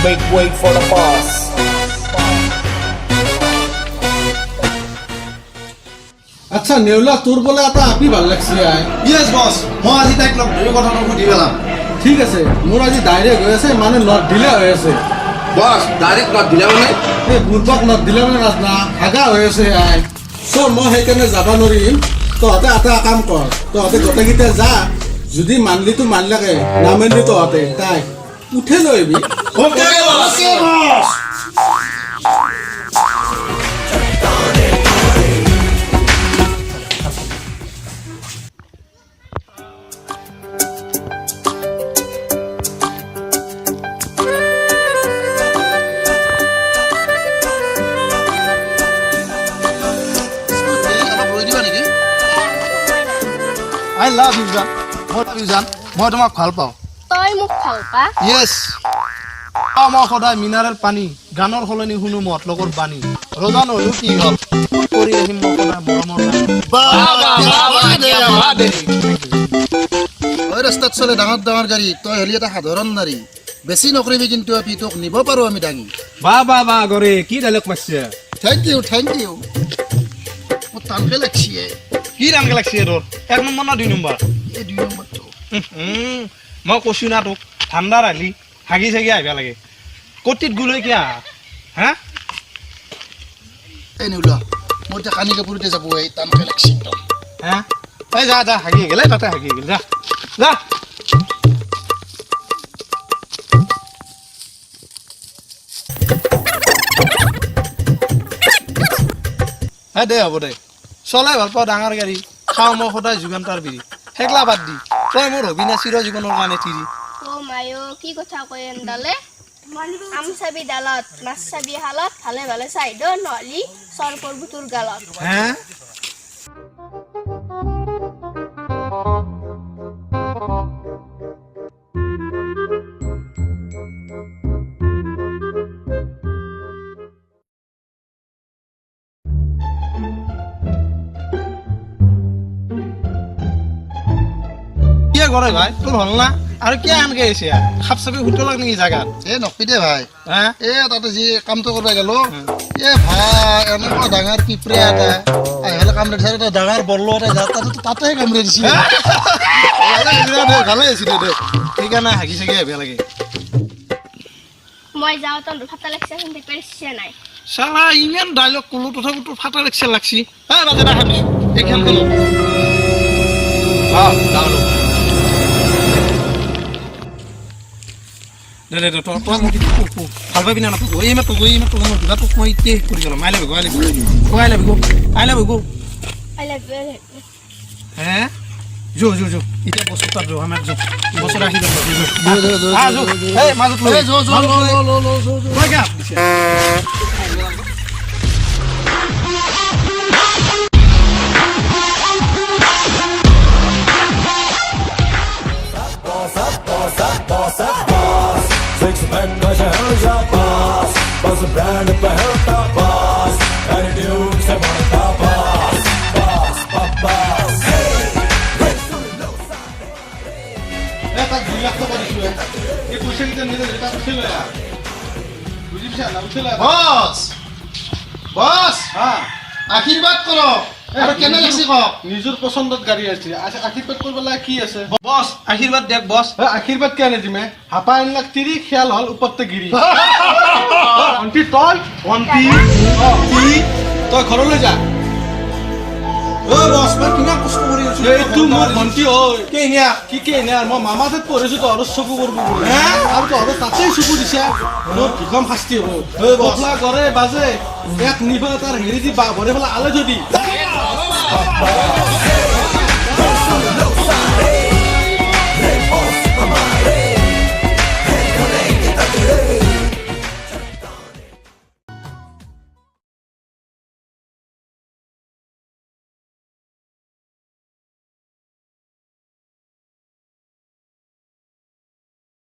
Make way for the boss. আচ্ছা নেউলা তোর বলে এটা আপনি ভাল লাগছে আই ইয়েস বস মই আজি তাইক লগ ধৰি কথাটো সুধি পেলাম ঠিক আছে মোৰ আজি ডাইৰেক্ট হৈ আছে মানে নট দিলে হৈ আছে বস ডাইৰেক্ট লগ দিলে মানে এই বুৰবাক নট দিলে মানে না হাগা হৈ আছে আই সো মই সেইকাৰণে যাব নোৱাৰিম তহঁতে এটা কাম কৰ তহঁতে গোটেইকেইটা যা যদি মানলিতো মানলাকে নামানলি তহঁতে তাই উঠে লৈ আহিবি okay box I love you, Jan. What love you, Jan? Moi তোমাক ভাল পাওঁ। তই মোক ভাল পা? Yes. মই সদায় মিনাৰেল পানী, গানৰ সলনি শুনো মত লগৰ বাণী। ৰজান হলো কি হ'ল? কৰি আহিম মই সদায় মৰমৰ গান। বাহ দে। ওই ৰাস্তাত চলে ডাঙৰ ডাঙৰ গাড়ী, তই হলি এটা সাধাৰণ নাৰী। বেছি নকৰিবি কিন্তু আপি তোক নিব পাৰো আমি দাঙি। বাহ গৰে কি ডাইলগ মাৰছে থ্যাংক ইউ। মোৰ টানকে লাগছি কি ৰাংগে লাগছে তোৰ 1 নম্বৰ না 2 নম্বৰ এই 2 নম্বৰটো। মই কৈছো না তোক ঠাণ্ডা ৰালি হাগি চাগি আহিবা লাগে কটিত গুলৈ কিয়া হা এই নিউলা মোৰ যে কানি কাপোৰতে যাব এই টানকে লাগছি একদম হা এই যা হাগি গেলে তাতে হাগি গেল যা দে হ'ব দে চলাই ভাল পাওঁ ডাঙৰ গাড়ী খাওঁ মই সদায় যুগান্তাৰ বিৰি হেগলা বাদ দি তই মোৰ হবি না চিৰ জীৱনৰ কাৰণে তিৰি ও মায়ো কি কথা কয় এন্দালে আম চাবি ডালত মাছ চাবি হালত ভালে ভালে চাই দ নলি সর করবু তোর গালত হা কৰে ভাই তোৰ হল না আৰু কি আনকে আহিছে খাপ চাপি হুটো লাগ নেকি জাগাত এ নকবি দে ভাই হা এ তাতে যি কামটো কৰিব গেল এ ভাই এনেকুৱা ডাঙৰ পিপৰে এটা আহিলে কাম দিছে এটা ডাঙৰ বল্লো এটা যা তাতে কাম দিছে ভালে আছিল দে সেইকাৰণে হাগি চাগি আহিব লাগে মই যাও তোর ফাটা লাগছে শুনতে পারিস নাই সালা ইমান ডায়লগ কলো তথাপি তোৰ ফাটা লাগছে লাগছি হ্যাঁ বাজে না হাবি এইখান কলো হ্যাঁ ডাউলো দে তো মই ভাল পাবি না তোক এই মাত্ৰ মই কিবা তোক মই ইতে কৰি গলো I love you I love you I love you হ্যাঁ যো ইতে বস্তু তার যো আমার যো বছর আহি যাব যো এই মাজত লৈ যো কই গা Six-pack का शहर जा पास बस ब्रांड पहनता पास एटीट्यूड से बढ़ता पास এটা দুই লাখ টাকা দিছো এই পয়সা কিটা নিলে এটা উঠেলে বুঝিছ না উঠেলে বস হ্যাঁ আশীৰ্বাদ কৰ আৰু কেনে লাগছি কক নিজৰ পছন্দত গাড়ী আছে আশীৰ্বাদ কৰিবলা কি আছে বস আশীৰ্বাদ দেখ বস আশীৰ্বাদ কেনে দিমে হাপা এনলাক তিৰি খেয়াল হল উপৰতে গিৰি অন্তি তই অন্তি তই ঘৰলৈ যা ও বস মই কিমান কষ্ট কৰি আছো এইটো মোৰ ভণ্টি হয় কেইনিয়া কি কেইনিয়া মই মামাতে পঢ়িছো তহঁতৰ চকু কৰিব আৰু তহঁতৰ তাতেই চকু দিছে মোৰ ভীষণ শাস্তি হ'ব বফলা কৰে বাজে এক নিভা তাৰ হেৰি দি ভৰি পেলাই আলে যদি